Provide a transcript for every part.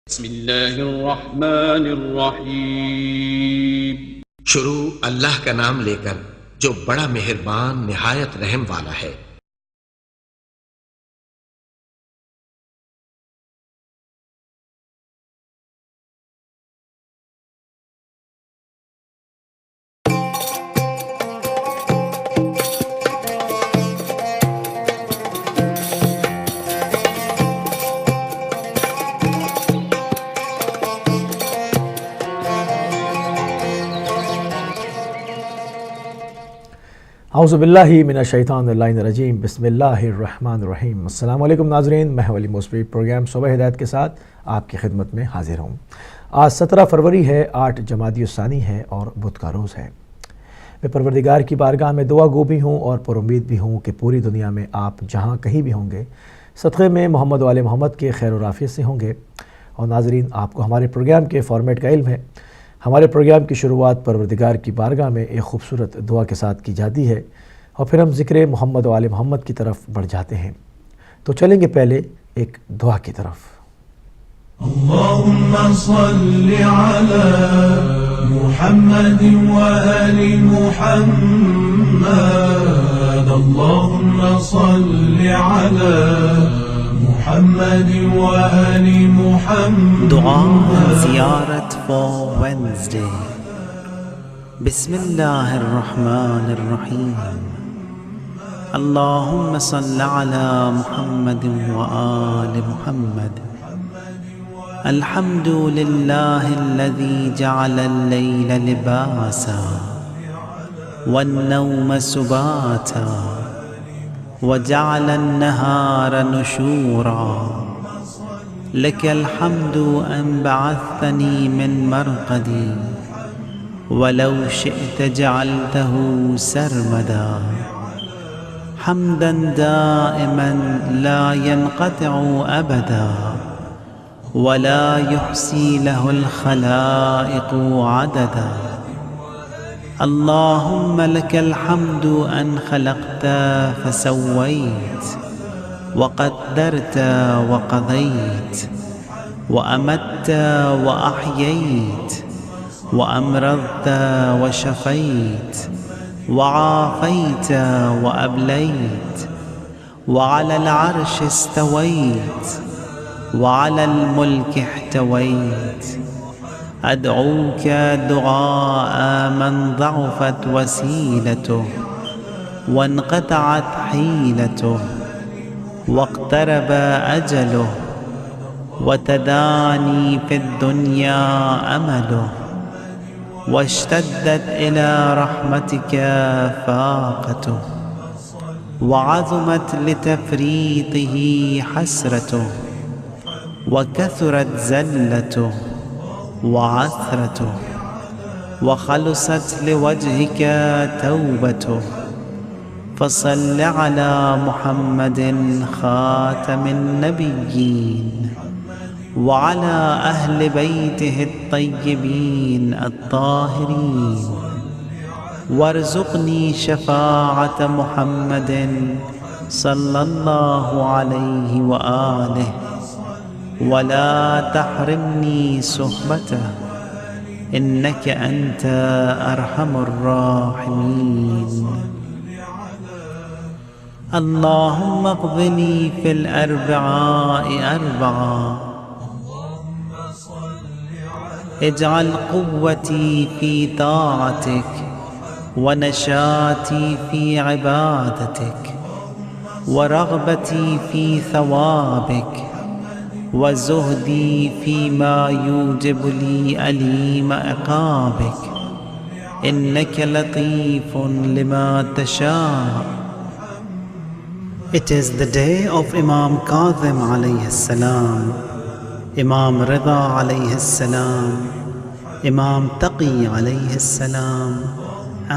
بسم اللہ الرحمن الرحیم۔ شروع اللہ کا نام لے کر جو بڑا مہربان نہایت رحم والا ہے۔ اعوذ باللہ من الشیطان الرجیم، بسم اللہ الرحمن الرحیم۔ السلام علیکم ناظرین، میں ولی موسوی پروگرام صبح ہدایت کے ساتھ آپ کی خدمت میں حاضر ہوں۔ آج 17 فروری ہے، 8 جمادی الثانی ہے اور بدھ کا روز ہے۔ میں پروردگار کی بارگاہ میں دعا گو بھی ہوں اور پر امید بھی ہوں کہ پوری دنیا میں آپ جہاں کہیں بھی ہوں گے صدقے میں محمد و آل محمد کے خیر و عافیت سے ہوں گے۔ اور ناظرین، آپ کو ہمارے پروگرام کے فارمیٹ کا علم ہے۔ ہمارے پروگرام کی شروعات پروردگار کی بارگاہ میں ایک خوبصورت دعا کے ساتھ کی جاتی ہے اور پھر ہم ذکر محمد و آل محمد کی طرف بڑھ جاتے ہیں۔ تو چلیں گے پہلے ایک دعا کی طرف۔ اللہم صل علی محمد و آل محمد، اللہم صل علی محمد و آل محمد۔ دعا زیارت for Wednesday۔ بسم اللہ الرحمن الرحیم۔ اللہم صل علی محمد و آل محمد۔ الحمد للہ الذی جعل اللیل لباسا والنوم سباتا وجعل النہار نشورا، لک الحمد ان بعثتنی من مرقدی ولو شئت جعلته سرمدا، حمدا دائما لا ينقطع ابدا ولا يحصي له الخلائق عددا۔ اللهم لك الحمد ان خلقت فسويت وقدرت وقضيت وأمت وأحييت وأمرضت وشفيت وعافيت وأبليت، وعلى العرش استويت وعلى الملك احتويت، أدعوك دعاء من ضعفت وسيلته وانقطعت حيلته واقترب أجله وتداني في الدنيا أمله واشتدت إلى رحمتك فاقته وعظمت لتفريطه حسرته وكثرت زلته وعثرته وخلصت لوجهك توبته، فصل على محمد خاتم النبيين وعلى أهل بيته الطيبين الطاهرين، وارزقني شفاعة محمد صلى الله عليه وآله، ولا تحرمني صحبته إنك أنت أرحم الراحمين۔ اللهم اقضني في الأربعاء أربعا، اجعل قوتي في طاعتك ونشاطي في عبادتك ورغبتي في ثوابك وزهدي فيما يوجب لي أليم عقابك، إنك لطيف لما تشاء۔ It is the day of Imam Kazim alayhi salam, Imam Rida alayhi salam, Imam Taqi alayhi salam,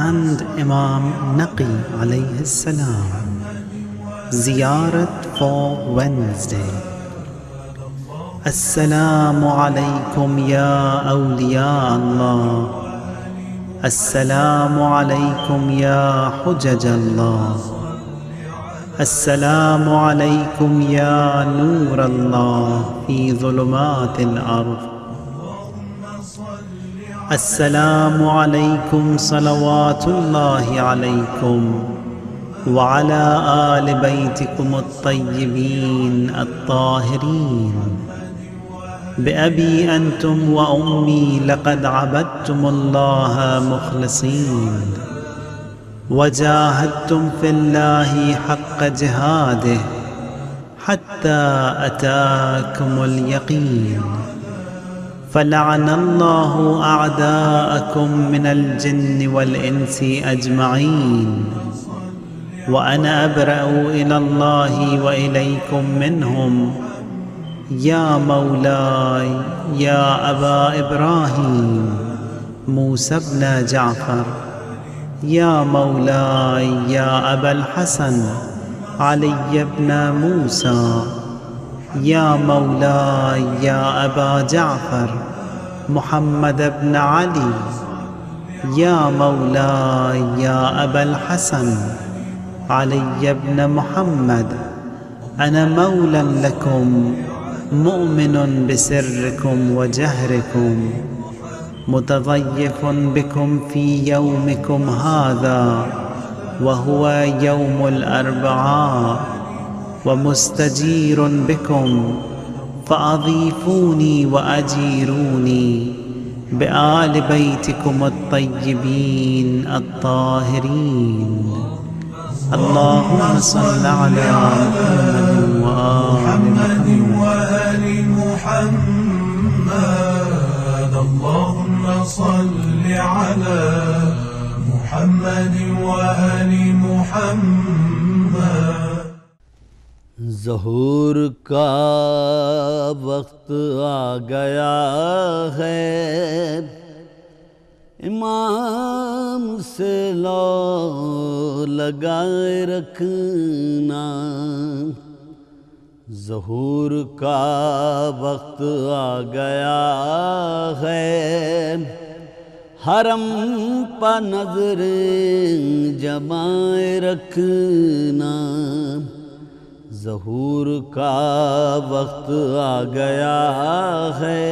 and Imam Naqi alayhi salam. Ziyarat for Wednesday۔ Assalamu alaykum ya awliya Allah، Assalamu alaykum ya hujjaj Allah، السلام علیکم یا نور اللہ فی ظلمات الارض، السلام علیکم صلوات اللہ علیکم وعلى آل بیتکم الطیبین الطاہرین، بأبی انتم وأمی لقد عبدتم اللہ مخلصین وجاہدتم فی اللہ حق جہادہ حتی اتاکم الیقین، فلعن اللہ اعداءکم من الجن والانس اجمعین، وأنا أبرأ إلى الله وإليكم منهم، يا مولاي يا أبا إبراهيم موسى بن جعفر، يا مولاي يا أبا الحسن علي بن موسى، يا مولاي يا أبا جعفر محمد بن علي، يا مولاي يا أبا الحسن علي بن محمد، أنا مولى لكم مؤمن بسركم وجهركم، متضيف بكم في يومكم هذا وهو يوم الأربعاء، ومستجير بكم، فأضيفوني وأجيروني بآل بيتكم الطيبين الطاهرين. اللهم صل على محمد وآل محمد، اللهم صل على محمد وآل محمد. ظہور کا وقت آ گیا ہے، امام سے لو لگائے رکھنا، ظہور کا وقت آ گیا ہے، حرم پہ نظر جمائے رکھنا، ظہور کا وقت آ گیا ہے،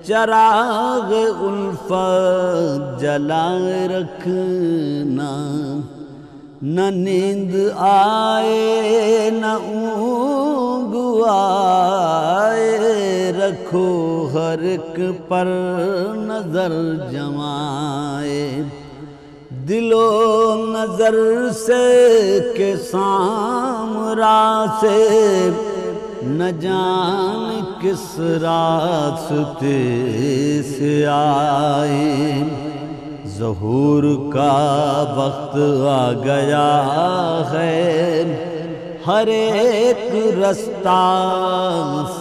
چراغ الفت جلائے رکھنا، نہ نیند آئے نہ اونگ آئے، رکھو ہر ایک پر نظر جمائے، دل و نظر سے کہ سامرا سے، نہ جان کس راستے سے آئے، ظہور کا وقت آ گیا ہے، ہر ایک رستہ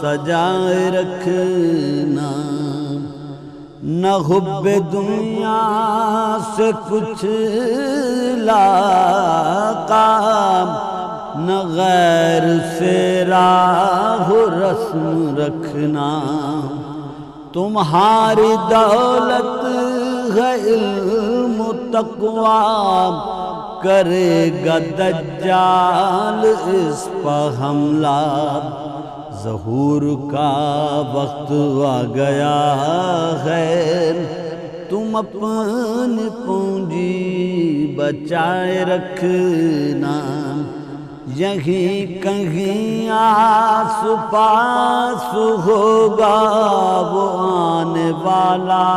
سجائے رکھنا، نہ حب دنیا سے کچھ لاقہ، نہ غیر سے راہ رسم رکھنا، تمہاری دولت ہے علم و تقوی، کرے گا دجال اس پہ حملہ، ظہور کا وقت آ گیا ہے، تم اپنی پونجی بچائے رکھنا، یہیں کہیں آس پاس ہوگا، وہ آنے والا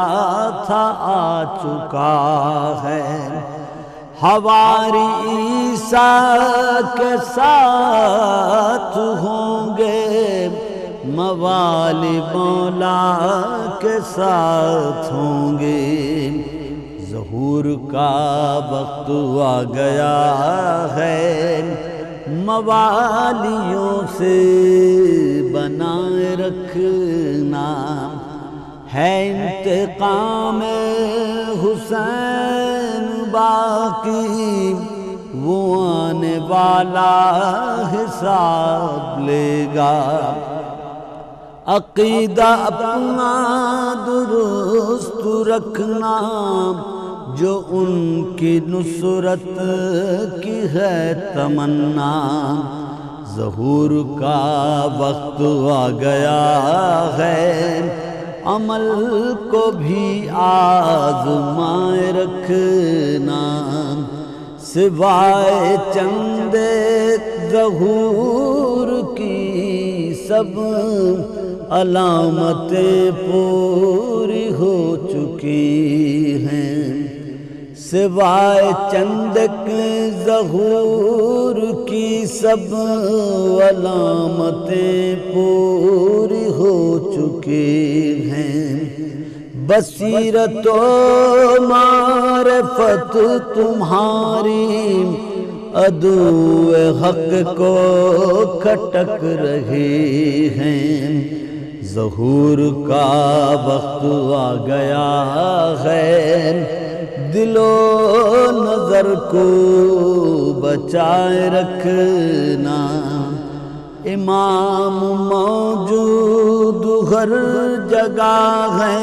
تھا آ چکا ہے، حواری عیسیٰ کے ساتھ ہوں گے، موالی مولا کے ساتھ ہوں گے، ظہور کا وقت آ گیا ہے، موالیوں سے بنائے رکھنا، ہے انتقام حسین باقی، وہ آنے والا حساب لے گا، عقیدہ اپنا درست رکھنا، جو ان کی نصرت کی ہے تمنا، ظہور کا وقت آ گیا ہے، عمل کو بھی آزمائے رکھنا، سوائے چند ظہور کی سب علامتیں پوری ہو چکی ہیں، سوائے چند ظہور کی سب علامتیں پوری ہو چکی ہیں، بصیرت و معرفت تمہاری عدو حق کو کھٹک رہی ہیں، ظہور کا وقت آ گیا ہے، دل و نظر کو بچائے رکھنا، امام موجود ہر جگہ ہے،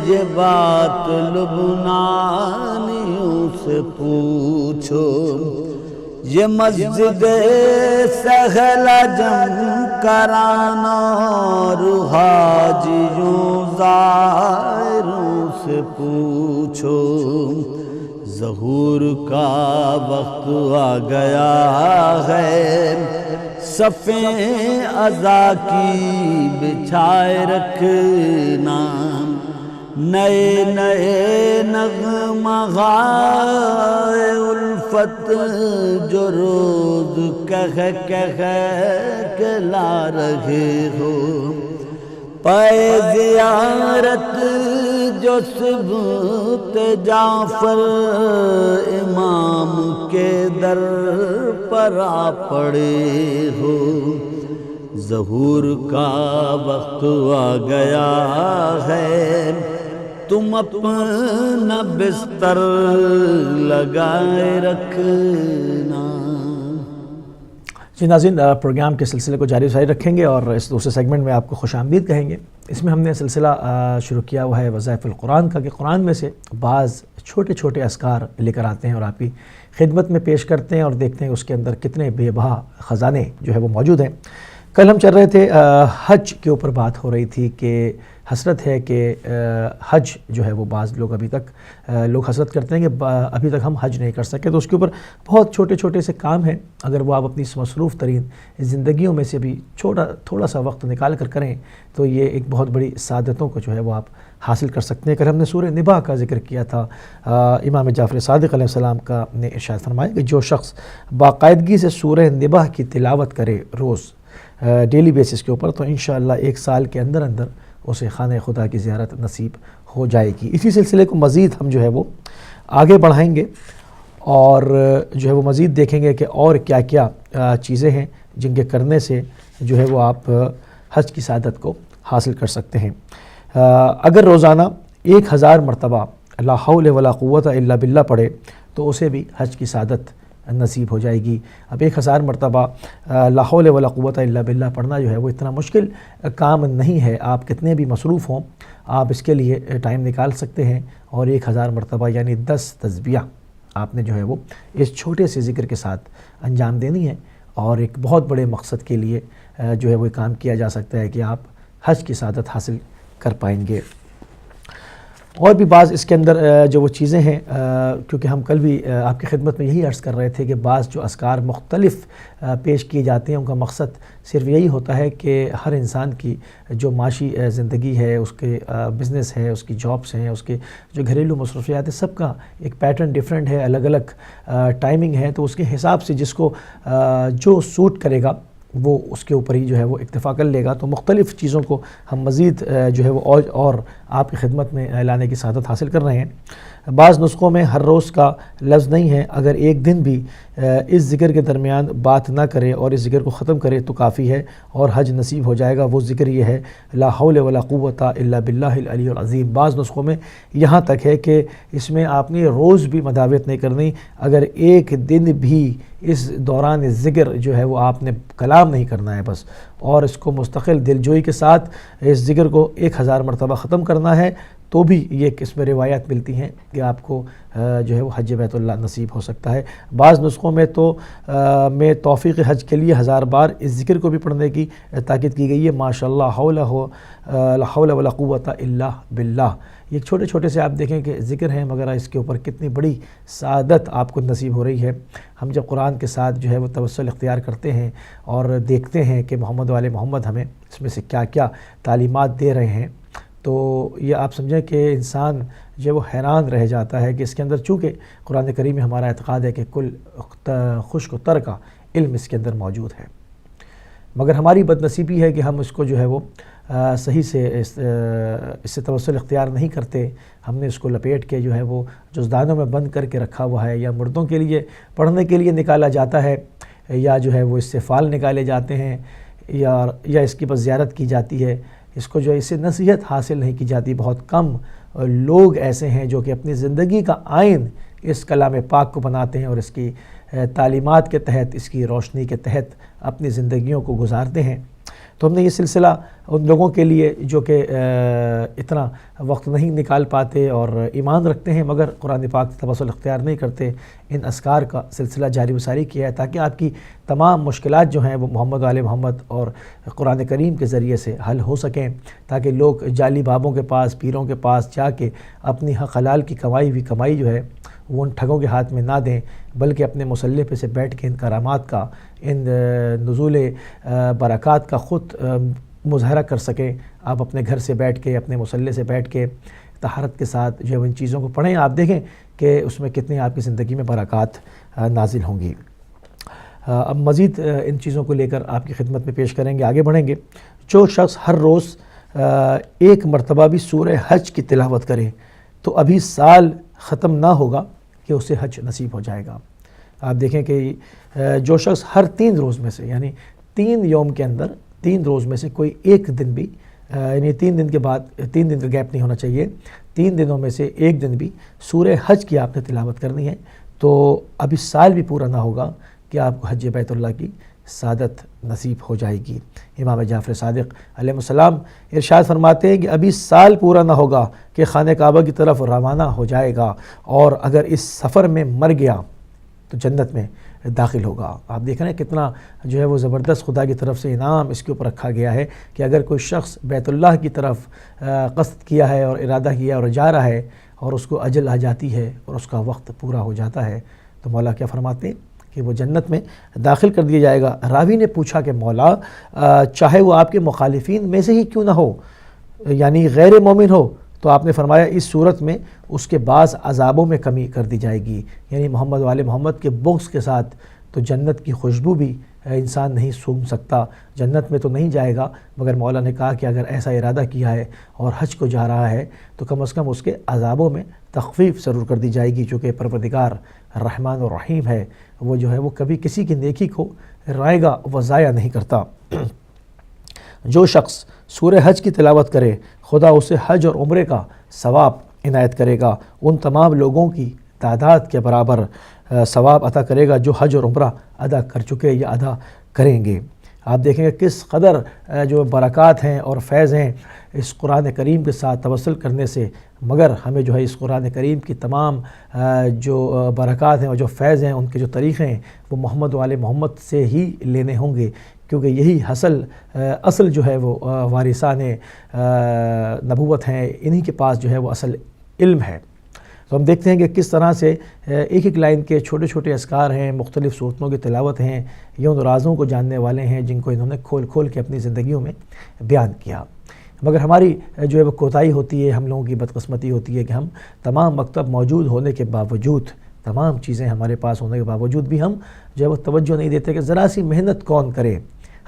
یہ بات لبنانیوں سے پوچھو، یہ مسجد سہل جم کرانا اور حاجیوں زائروں سے پوچھو، ظہور کا وقت آ گیا ہے، صفیں عزا کی بچھائے رکھنا، نئے نئے نغمہائے الفت جو روز کہہ کے لا رہے ہو، پائے زیارت جو سبت جعفر امام کے در پر آ پڑے ہو، ظہور کا وقت آ گیا ہے، تم اپنا بستر لگائے رکھنا۔ جی ناظرین، پروگرام کے سلسلے کو جاری رکھیں گے اور اس دوسرے سیگمنٹ میں آپ کو خوش آمدید کہیں گے۔ اس میں ہم نے سلسلہ شروع کیا ہوا ہے وظائف القرآن کا، کہ قرآن میں سے بعض چھوٹے چھوٹے اذکار لے کر آتے ہیں اور آپ کی خدمت میں پیش کرتے ہیں اور دیکھتے ہیں اس کے اندر کتنے بے بہا خزانے جو ہے وہ موجود ہیں۔ کل ہم چل رہے تھے حج کے اوپر، بات ہو رہی تھی کہ حسرت ہے کہ حج جو ہے وہ بعض لوگ ابھی تک لوگ حسرت کرتے ہیں کہ ابھی تک ہم حج نہیں کر سکے، تو اس کے اوپر بہت چھوٹے چھوٹے سے کام ہیں، اگر وہ آپ اپنی مصروف ترین زندگیوں میں سے بھی تھوڑا سا وقت نکال کر کریں تو یہ ایک بہت بڑی سعادتوں کو جو ہے وہ آپ حاصل کر سکتے ہیں۔ کل ہم نے سورہ نبا کا ذکر کیا تھا، امام جعفر صادق علیہ السلام کا نے ارشاد فرمایا کہ جو شخص باقاعدگی سے سورہ نبا کی تلاوت کرے روز ڈیلی بیسس کے اوپر، تو انشاءاللہ ایک سال کے اندر اسے خانہ خدا کی زیارت نصیب ہو جائے گی۔ اسی سلسلے کو مزید ہم جو ہے وہ آگے بڑھائیں گے اور جو ہے وہ مزید دیکھیں گے کہ اور کیا کیا چیزیں ہیں جن کے کرنے سے جو ہے وہ آپ حج کی سعادت کو حاصل کر سکتے ہیں۔ اگر روزانہ 1000 مرتبہ لا حول ولا قوت الا باللہ پڑھے تو اسے بھی حج کی سعادت نصیب ہو جائے گی۔ اب 1000 مرتبہ لا حول ولا قوت الا باللہ پڑھنا جو ہے وہ اتنا مشکل کام نہیں ہے، آپ کتنے بھی مصروف ہوں آپ اس کے لیے ٹائم نکال سکتے ہیں، اور 1000 مرتبہ یعنی 10 تسبیح آپ نے جو ہے وہ اس چھوٹے سے ذکر کے ساتھ انجام دینی ہے، اور ایک بہت بڑے مقصد کے لیے جو ہے وہ کام کیا جا سکتا ہے کہ آپ حج کی سعادت حاصل کر پائیں گے۔ اور بھی بعض اس کے اندر جو وہ چیزیں ہیں، کیونکہ ہم کل بھی آپ کی خدمت میں یہی عرض کر رہے تھے کہ بعض جو اذکار مختلف پیش کیے جاتے ہیں ان کا مقصد صرف یہی ہوتا ہے کہ ہر انسان کی جو معاشی زندگی ہے، اس کے بزنس ہے، اس کی جابس ہیں، اس کے جو گھریلو مصروفیات ہیں، سب کا ایک پیٹرن ڈیفرنٹ ہے، الگ الگ ٹائمنگ ہے، تو اس کے حساب سے جس کو جو سوٹ کرے گا وہ اس کے اوپر ہی جو ہے وہ اکتفا کر لے گا۔ تو مختلف چیزوں کو ہم مزید جو ہے وہ اور آپ کی خدمت میں لانے کی سعادت حاصل کر رہے ہیں۔ بعض نسخوں میں ہر روز کا لفظ نہیں ہے، اگر ایک دن بھی اس ذکر کے درمیان بات نہ کرے اور اس ذکر کو ختم کرے تو کافی ہے اور حج نصیب ہو جائے گا۔ وہ ذکر یہ ہے لا حول ولا قوت الا باللہ العلی العظیم۔ بعض نسخوں میں یہاں تک ہے کہ اس میں آپ نے روز بھی مداوت نہیں کرنی، اگر ایک دن بھی اس دوران ذکر جو ہے وہ آپ نے کلام نہیں کرنا ہے، بس اور اس کو مستقل دلجوئی کے ساتھ اس ذکر کو 1000 مرتبہ ختم کرنا ہے تو بھی یہ اس میں روایات ملتی ہیں کہ آپ کو جو ہے وہ حج بیت اللہ نصیب ہو سکتا ہے۔ بعض نسخوں میں تو میں توفیق حج کے لیے 1000 بار اس ذکر کو بھی پڑھنے کی تاکید کی گئی ہے۔ ماشاءاللہ لا حول ولا قوت الا باللہ۔ یہ چھوٹے چھوٹے سے آپ دیکھیں کہ ذکر ہیں مگر اس کے اوپر کتنی بڑی سعادت آپ کو نصیب ہو رہی ہے۔ ہم جب قرآن کے ساتھ جو ہے وہ توسل اختیار کرتے ہیں اور دیکھتے ہیں کہ محمد والے محمد ہمیں اس میں سے کیا کیا تعلیمات دے رہے ہیں تو یہ آپ سمجھیں کہ انسان جو ہے وہ حیران رہ جاتا ہے کہ اس کے اندر چونکہ قرآن کریم میں ہمارا اعتقاد ہے کہ کل خشک و تر کا علم اس کے اندر موجود ہے، مگر ہماری بدنصیبی ہے کہ ہم اس کو جو ہے وہ صحیح سے اس سے توسل اختیار نہیں کرتے۔ ہم نے اس کو لپیٹ کے جو ہے وہ جزدانوں میں بند کر کے رکھا ہوا ہے، یا مردوں کے لیے پڑھنے کے لیے نکالا جاتا ہے، یا جو ہے وہ اس سے فال نکالے جاتے ہیں، یا اس کی بس زیارت کی جاتی ہے۔ اس کو جو ہے اس سے نصیحت حاصل نہیں کی جاتی۔ بہت کم لوگ ایسے ہیں جو کہ اپنی زندگی کا آئین اس کلام پاک کو بناتے ہیں اور اس کی تعلیمات کے تحت، اس کی روشنی کے تحت اپنی زندگیوں کو گزارتے ہیں۔ تو ہم نے یہ سلسلہ ان لوگوں کے لیے جو کہ اتنا وقت نہیں نکال پاتے اور ایمان رکھتے ہیں مگر قرآن پاک سے توسل اختیار نہیں کرتے، ان اذکار کا سلسلہ جاری وساری کیا ہے تاکہ آپ کی تمام مشکلات جو ہیں وہ محمد آل محمد اور قرآن کریم کے ذریعے سے حل ہو سکیں، تاکہ لوگ جعلی بابوں کے پاس، پیروں کے پاس جا کے اپنی حق حلال کی کمائی ہوئی کمائی جو ہے وہ ان ٹھگوں کے ہاتھ میں نہ دیں، بلکہ اپنے مصلی پہ سے بیٹھ کے ان کرامات کا، ان نزول برکات کا خود مظاہرہ کر سکیں۔ آپ اپنے گھر سے بیٹھ کے، اپنے مصلی سے بیٹھ کے طہارت کے ساتھ جو ہے ان چیزوں کو پڑھیں، آپ دیکھیں کہ اس میں کتنی آپ کی زندگی میں برکات نازل ہوں گی۔ اب مزید ان چیزوں کو لے کر آپ کی خدمت میں پیش کریں گے، آگے بڑھیں گے۔ جو شخص ہر روز 1 مرتبہ بھی سورہ حج کی تلاوت کرے تو ابھی سال ختم نہ ہوگا کہ اسے حج نصیب ہو جائے گا۔ آپ دیکھیں کہ جو شخص ہر 3 روز میں سے، یعنی 3 یوم کے اندر 3 روز میں سے کوئی ایک دن بھی، یعنی 3 دن کے بعد 3 دن کا گیپ نہیں ہونا چاہیے، 3 دنوں میں سے ایک دن بھی سورہ حج کی آپ نے تلاوت کرنی ہے تو ابھی سال بھی پورا نہ ہوگا کہ آپ کو حج بیت اللہ کی سعادت نصیب ہو جائے گی۔ امام جعفر صادق علیہ السلام ارشاد فرماتے ہیں کہ ابھی سال پورا نہ ہوگا کہ خانہ کعبہ کی طرف روانہ ہو جائے گا، اور اگر اس سفر میں مر گیا تو جنت میں داخل ہوگا۔ آپ دیکھ رہے ہیں کتنا جو ہے وہ زبردست خدا کی طرف سے انعام اس کے اوپر رکھا گیا ہے کہ اگر کوئی شخص بیت اللہ کی طرف قصد کیا ہے اور ارادہ کیا اور جا رہا ہے اور اس کو اجل آ جاتی ہے اور اس کا وقت پورا ہو جاتا ہے تو مولا کیا فرماتے ہیں کہ وہ جنت میں داخل کر دیا جائے گا۔ راوی نے پوچھا کہ مولا چاہے وہ آپ کے مخالفین میں سے ہی کیوں نہ ہو، یعنی غیر مومن ہو، تو آپ نے فرمایا اس صورت میں اس کے بعض عذابوں میں کمی کر دی جائے گی، یعنی محمد والے محمد کے بغض کے ساتھ تو جنت کی خوشبو بھی انسان نہیں سونگھ سکتا، جنت میں تو نہیں جائے گا، مگر مولا نے کہا کہ اگر ایسا ارادہ کیا ہے اور حج کو جا رہا ہے تو کم از کم اس کے عذابوں میں تخفیف ضرور کر دی جائے گی، چونکہ پروردگار رحمان و رحیم ہے، وہ جو ہے وہ کبھی کسی کی نیکی کو رائے گا و ضائع نہیں کرتا۔ جو شخص سورہ حج کی تلاوت کرے خدا اسے حج اور عمرے کا ثواب عنایت کرے گا، ان تمام لوگوں کی تعداد کے برابر ثواب عطا کرے گا جو حج اور عمرہ ادا کر چکے یا ادا کریں گے۔ آپ دیکھیں گے کس قدر جو برکات ہیں اور فیض ہیں اس قرآن کریم کے ساتھ توسل کرنے سے، مگر ہمیں جو ہے اس قرآن کریم کی تمام جو برکات ہیں اور جو فیض ہیں ان کے جو طریقے ہیں وہ محمد والے محمد سے ہی لینے ہوں گے، کیونکہ یہی اصل جو ہے وہ وارثان نبوت ہیں، انہی کے پاس جو ہے وہ اصل علم ہے۔ تو ہم دیکھتے ہیں کہ کس طرح سے ایک ایک لائن کے چھوٹے چھوٹے اذکار ہیں، مختلف صورتوں کی تلاوت ہیں، یہ ان رازوں کو جاننے والے ہیں جن کو انہوں نے کھول کھول کے اپنی زندگیوں میں بیان کیا۔ مگر ہماری جو ہے وہ کوتاہی ہوتی ہے، ہم لوگوں کی بدقسمتی ہوتی ہے کہ ہم تمام مکتب موجود ہونے کے باوجود، تمام چیزیں ہمارے پاس ہونے کے باوجود بھی ہم جو ہے وہ توجہ نہیں دیتے کہ ذرا سی محنت کون کرے۔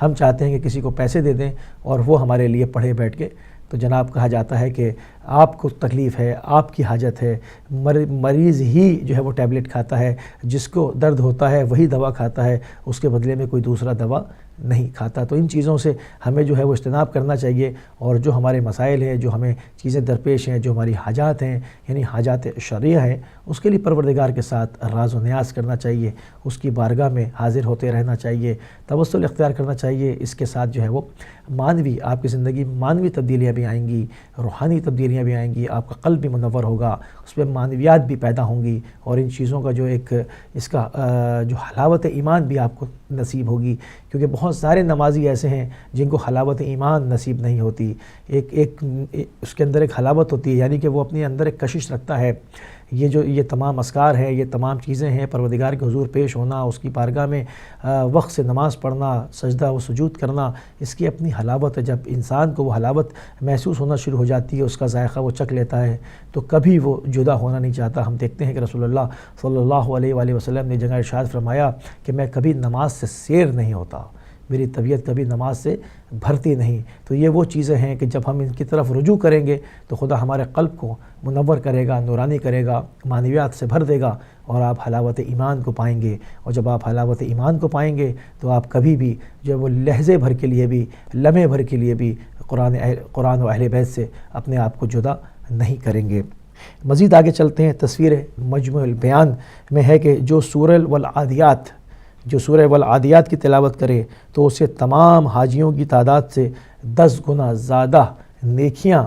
ہم چاہتے ہیں کہ کسی کو پیسے دے دیں اور وہ ہمارے لیے پڑھے بیٹھ کے، تو جناب کہا جاتا ہے کہ آپ کو تکلیف ہے، آپ کی حاجت ہے، مریض ہی جو ہے وہ ٹیبلٹ کھاتا ہے، جس کو درد ہوتا ہے وہی دوا کھاتا ہے، اس کے بدلے میں کوئی دوسرا دوا نہیں کھاتا۔ تو ان چیزوں سے ہمیں جو ہے وہ اجتناب کرنا چاہیے، اور جو ہمارے مسائل ہیں، جو ہمیں چیزیں درپیش ہیں، جو ہماری حاجات ہیں یعنی حاجات شرعیہ ہیں، اس کے لیے پروردگار کے ساتھ راز و نیاز کرنا چاہیے، اس کی بارگاہ میں حاضر ہوتے رہنا چاہیے، توسل اختیار کرنا چاہیے۔ اس کے ساتھ جو ہے وہ معنوی، آپ کی زندگی میں معنوی تبدیلیاں بھی آئیں گی، روحانی تبدیلیاں بھی آئیں گی، آپ کا قلب بھی منور ہوگا، اس میں معنویات بھی پیدا ہوں گی، اور ان چیزوں کا جو ایک اس کا جو حلاوت ایمان بھی آپ کو نصیب ہوگی، کیونکہ بہت سارے نمازی ایسے ہیں جن کو حلاوت ایمان نصیب نہیں ہوتی۔ ایک اس کے اندر ایک حلاوت ہوتی ہے، یعنی کہ وہ اپنے اندر ایک کشش رکھتا ہے، یہ تمام اذکار ہیں، یہ تمام چیزیں ہیں، پروردگار کے حضور پیش ہونا، اس کی بارگاہ میں وقت سے نماز پڑھنا، سجدہ و سجود کرنا، اس کی اپنی حلاوت ہے۔ جب انسان کو وہ حلاوت محسوس ہونا شروع ہو جاتی ہے، اس کا ذائقہ وہ چکھ لیتا ہے، تو کبھی وہ جدا ہونا نہیں چاہتا۔ ہم دیکھتے ہیں کہ رسول اللہ صلی اللہ علیہ وآلہ وسلم نے جگہ ارشاد فرمایا کہ میں کبھی نماز سے سیر نہیں ہوتا، میری طبیعت کبھی نماز سے بھرتی نہیں۔ تو یہ وہ چیزیں ہیں کہ جب ہم ان کی طرف رجوع کریں گے تو خدا ہمارے قلب کو منور کرے گا، نورانی کرے گا، معنویات سے بھر دے گا، اور آپ حلاوت ایمان کو پائیں گے۔ اور جب آپ حلاوت ایمان کو پائیں گے تو آپ کبھی بھی جو وہ لحظے بھر کے لیے بھی، لمحے بھر کے لیے بھی قرآن و اہل بیت سے اپنے آپ کو جدا نہیں کریں گے۔ مزید آگے چلتے ہیں۔ تصویر مجموع البیان میں ہے کہ جو سورہ والعادیات کی تلاوت کرے تو اسے تمام حاجیوں کی تعداد سے 10 گنا زیادہ نیکیاں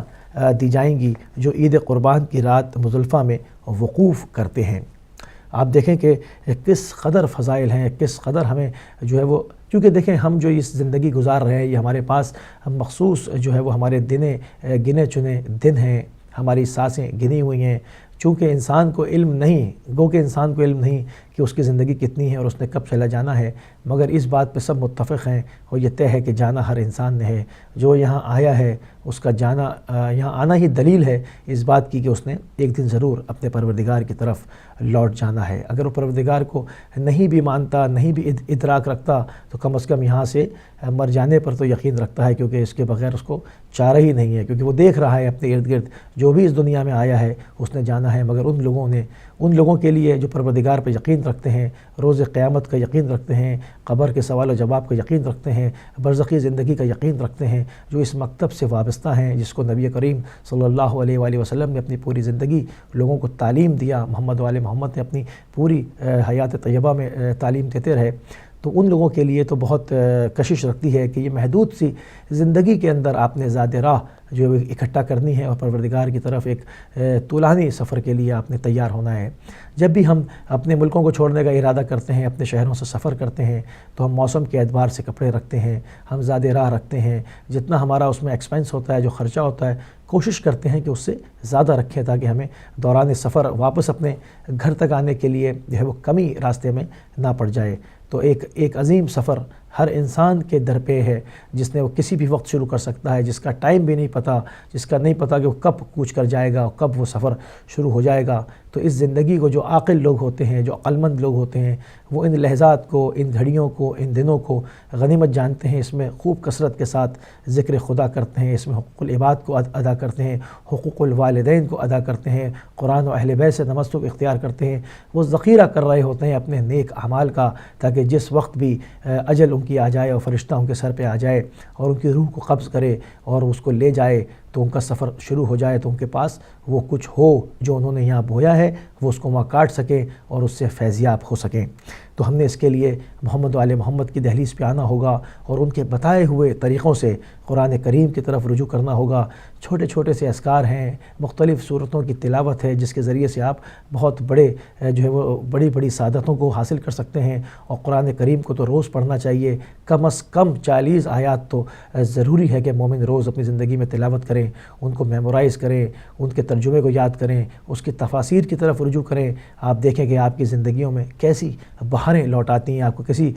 دی جائیں گی جو عید قربان کی رات مزدلفہ میں وقوف کرتے ہیں۔ آپ دیکھیں کہ کس قدر فضائل ہیں، کس قدر ہمیں جو ہے وہ، کیونکہ دیکھیں ہم جو اس زندگی گزار رہے ہیں، یہ ہمارے پاس مخصوص جو ہے وہ ہمارے گنے چنے دن ہیں، ہماری سانسیں گنی ہوئی ہیں۔ چونکہ انسان کو علم نہیں، کہ انسان کو علم نہیں کہ اس کی زندگی کتنی ہے اور اس نے کب چلا جانا ہے، مگر اس بات پہ سب متفق ہیں، اور یہ طے ہے کہ جانا ہر انسان نے ہے۔ جو یہاں آیا ہے اس کا جانا، یہاں آنا ہی دلیل ہے اس بات کی کہ اس نے ایک دن ضرور اپنے پروردگار کی طرف لوٹ جانا ہے۔ اگر وہ پروردگار کو نہیں بھی مانتا، نہیں بھی ادراک رکھتا، تو کم از کم یہاں سے مر جانے پر تو یقین رکھتا ہے، کیونکہ اس کے بغیر اس کو چارہ ہی نہیں ہے، کیونکہ وہ دیکھ رہا ہے اپنے ارد گرد جو بھی اس دنیا میں آیا ہے اس نے جانا ہے، مگر ان لوگوں کے لیے جو پروردگار پہ یقین رکھتے ہیں، روز قیامت کا یقین رکھتے ہیں، قبر کے سوال و جواب کا یقین رکھتے ہیں، برزخی زندگی کا یقین رکھتے ہیں، جو اس مکتب سے وابستہ ہیں جس کو نبی کریم صلی اللہ علیہ وآلہ وسلم نے اپنی پوری زندگی لوگوں کو تعلیم دیا، محمد وآل محمد نے اپنی پوری حیات طیبہ میں تعلیم دیتے رہے، تو ان لوگوں کے لیے تو بہت کشش رکھتی ہے کہ یہ محدود سی زندگی کے اندر آپ نے زیادہ راہ جو اکٹھا کرنی ہے، اور پروردگار کی طرف ایک طولانی سفر کے لیے آپ نے تیار ہونا ہے۔ جب بھی ہم اپنے ملکوں کو چھوڑنے کا ارادہ کرتے ہیں، اپنے شہروں سے سفر کرتے ہیں، تو ہم موسم کے اعتبار سے کپڑے رکھتے ہیں، ہم زیادہ راہ رکھتے ہیں، جتنا ہمارا اس میں ایکسپینس ہوتا ہے، جو خرچہ ہوتا ہے، کوشش کرتے ہیں کہ اس سے زیادہ رکھیں تاکہ ہمیں دوران سفر واپس اپنے گھر تک آنے کے لیے جو ہے وہ کمی راستے میں نہ پڑ جائے۔ تو ایک عظیم سفر ہر انسان کے در پہ ہے، جس نے وہ کسی بھی وقت شروع کر سکتا ہے، جس کا ٹائم بھی نہیں پتہ، جس کا نہیں پتہ کہ وہ کب کوچ کر جائے گا، کب وہ سفر شروع ہو جائے گا۔ تو اس زندگی کو جو عاقل لوگ ہوتے ہیں، جو عقلمند لوگ ہوتے ہیں، وہ ان لحظات کو، ان گھڑیوں کو، ان دنوں کو غنیمت جانتے ہیں، اس میں خوب کثرت کے ساتھ ذکر خدا کرتے ہیں، اس میں حقوق العباد کو ادا کرتے ہیں، حقوق الوالدین کو ادا کرتے ہیں، قرآن و اہل بیت سے تمسک اختیار کرتے ہیں، وہ ذخیرہ کر رہے ہوتے ہیں اپنے نیک اعمال کا، تاکہ جس وقت بھی اجل ان کی آ جائے اور فرشتہ ان کے سر پہ آ جائے اور ان کی روح کو قبض کرے اور اس کو لے جائے، تو ان کا سفر شروع ہو جائے، تو ان کے پاس وہ کچھ ہو جو انہوں نے یہاں بویا ہے، وہ اس کو وہاں کاٹ سکیں اور اس سے فیضیاب ہو سکیں۔ تو ہم نے اس کے لیے محمد وآل محمد کی دہلیز پہ آنا ہوگا اور ان کے بتائے ہوئے طریقوں سے قرآن کریم کی طرف رجوع کرنا ہوگا۔ چھوٹے چھوٹے سے اذکار ہیں، مختلف صورتوں کی تلاوت ہے، جس کے ذریعے سے آپ بہت بڑے جو ہے وہ بڑی بڑی سعادتوں کو حاصل کر سکتے ہیں، اور قرآن کریم کو تو روز پڑھنا چاہیے، کم از کم 40 آیات تو ضروری ہے کہ مومن روز اپنی زندگی میں تلاوت کریں، ان کو میمورائز کریں، ان کے ترجمے کو یاد کریں، اس کی تفاسیر کی طرف رجوع کریں۔ آپ دیکھیں کہ آپ کی زندگیوں میں کیسی بہاریں لوٹ آتی ہیں، آپ کو کسی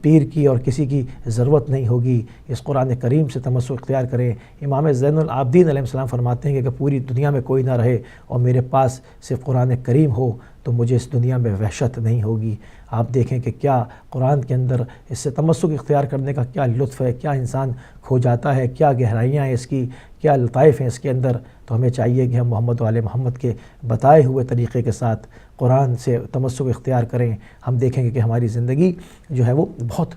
پیر کی اور کسی کی ضرورت نہیں ہوگی۔ اس قرآن کریم سے تمسک اختیار کریں۔ امام زین العابدین علیہ السلام فرماتے ہیں کہ اگر پوری دنیا میں کوئی نہ رہے اور میرے پاس صرف قرآن کریم ہو تو مجھے اس دنیا میں وحشت نہیں ہوگی۔ آپ دیکھیں کہ کیا قرآن کے اندر اس سے تمسک اختیار کرنے کا کیا لطف ہے، کیا انسان کھو جاتا ہے، کیا گہرائیاں ہیں اس کی، کیا لطائف ہیں اس کے اندر۔ تو ہمیں چاہیے کہ ہم محمد وآل محمد کے بتائے ہوئے طریقے کے ساتھ قرآن سے تمسک اختیار کریں، ہم دیکھیں گے کہ ہماری زندگی جو ہے وہ بہت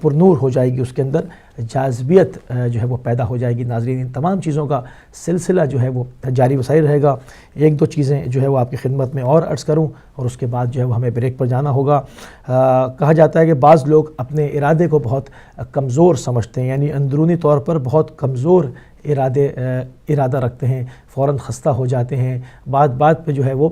پرنور ہو جائے گی، اس کے اندر جاذبیت جو ہے وہ پیدا ہو جائے گی۔ ناظرین، ان تمام چیزوں کا سلسلہ جو ہے وہ جاری و ساری رہے گا۔ ایک دو چیزیں جو ہے وہ آپ کی خدمت میں اور عرض کروں اور اس کے بعد جو ہے وہ ہمیں بریک پر جانا ہوگا۔ کہا جاتا ہے کہ بعض لوگ اپنے ارادے کو بہت کمزور سمجھتے ہیں، یعنی اندرونی طور پر بہت کمزور ارادہ رکھتے ہیں، فوراً خستہ ہو جاتے ہیں، بات پہ جو ہے وہ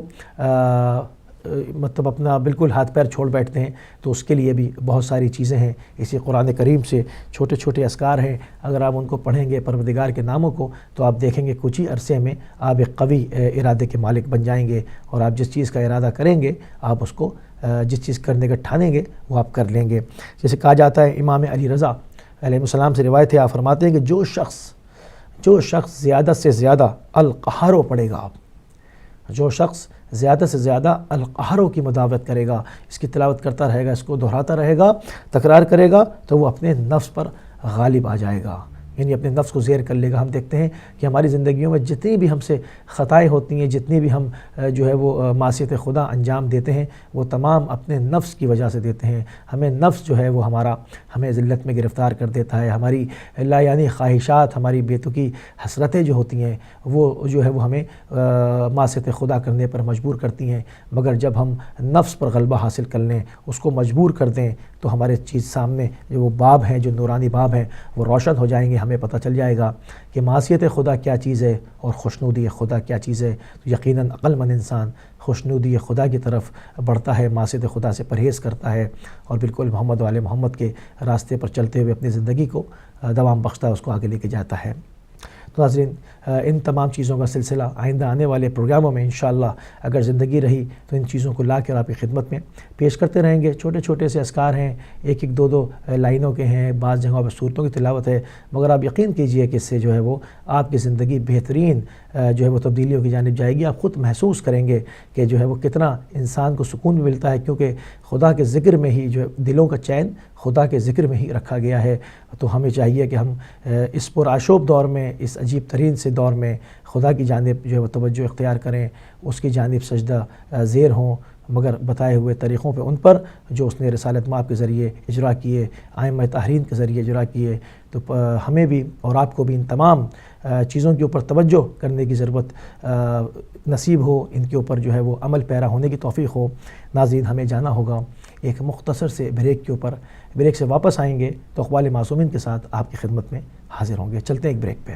مطلب اپنا بالکل ہاتھ پیر چھوڑ بیٹھتے ہیں۔ تو اس کے لیے بھی بہت ساری چیزیں ہیں، اسی قرآن کریم سے چھوٹے چھوٹے اذکار ہیں، اگر آپ ان کو پڑھیں گے پروردگار کے ناموں کو تو آپ دیکھیں گے کچھ ہی عرصے میں آپ ایک قوی ارادے کے مالک بن جائیں گے، اور آپ جس چیز کا ارادہ کریں گے آپ اس کو جس چیز کرنے کا ٹھانیں گے وہ آپ کر لیں گے۔ جیسے کہا جاتا ہے امام علی رضا علیہ السلام سے روایت ہے، آپ فرماتے ہیں کہ جو شخص زیادہ سے زیادہ القہر پڑھے گا، جو شخص زیادہ سے زیادہ القہر کی مداوت کرے گا، اس کی تلاوت کرتا رہے گا، اس کو دہراتا رہے گا، تکرار کرے گا، تو وہ اپنے نفس پر غالب آ جائے گا، یعنی اپنے نفس کو زیر کر لے گا۔ ہم دیکھتے ہیں کہ ہماری زندگیوں میں جتنی بھی ہم سے خطائیں ہوتی ہیں، جتنی بھی ہم جو ہے وہ معصیت خدا انجام دیتے ہیں، وہ تمام اپنے نفس کی وجہ سے دیتے ہیں۔ ہمیں نفس جو ہے وہ ہمیں ذلت میں گرفتار کر دیتا ہے، ہماری لا یعنی خواہشات، ہماری بیتکی حسرتیں جو ہوتی ہیں وہ جو ہے وہ ہمیں معصیت خدا کرنے پر مجبور کرتی ہیں۔ مگر جب ہم نفس پر غلبہ حاصل کر لیں، اس کو مجبور کر دیں، تو ہمارے چیز سامنے جو وہ باب ہیں، جو نورانی باب ہیں، وہ روشن ہو جائیں گے۔ ہمیں پتہ چل جائے گا کہ معصیت خدا کیا چیز ہے اور خوشنودی خدا کیا چیز ہے۔ تو یقیناً عقل مند انسان خوشنودی خدا کی طرف بڑھتا ہے، معصیت خدا سے پرہیز کرتا ہے، اور بالکل محمد و آل محمد کے راستے پر چلتے ہوئے اپنی زندگی کو دوام بخشتا ہے، اس کو آگے لے کے جاتا ہے۔ تو ناظرین، ان تمام چیزوں کا سلسلہ آئندہ آنے والے پروگراموں میں انشاءاللہ اگر زندگی رہی تو ان چیزوں کو لا کر آپ کی خدمت میں پیش کرتے رہیں گے۔ چھوٹے چھوٹے سے اذکار ہیں، ایک دو لائنوں کے ہیں، بعض جگہوں پہ صورتوں کی تلاوت ہے، مگر آپ یقین کیجئے کہ اس سے جو ہے وہ آپ کی زندگی بہترین جو ہے وہ تبدیلیوں کی جانب جائے گی۔ آپ خود محسوس کریں گے کہ جو ہے وہ کتنا انسان کو سکون بھی ملتا ہے، کیونکہ خدا کے ذکر میں ہی جو ہے دلوں کا چین خدا کے ذکر میں ہی رکھا گیا ہے۔ تو ہمیں چاہیے کہ ہم اس پرآشوب دور میں، اس عجیب ترین سے دور میں خدا کی جانب جو ہے وہ توجہ اختیار کریں، اس کی جانب سجدہ زیر ہوں، مگر بتائے ہوئے طریقوں پہ ان پر جو اس نے رسالت مآب کے ذریعے اجرا کیے، ائمہ طاہرین کے ذریعے اجرا کیے۔ تو ہمیں بھی اور آپ کو بھی ان تمام چیزوں کے اوپر توجہ کرنے کی ضرورت نصیب ہو، ان کے اوپر جو ہے وہ عمل پیرا ہونے کی توفیق ہو۔ ناظرین، ہمیں جانا ہوگا ایک مختصر سے بریک کے اوپر، بریک سے واپس آئیں گے تو اقوال معصومین کے ساتھ آپ کی خدمت میں حاضر ہوں گے۔ چلتے ہیں ایک بریک پہ۔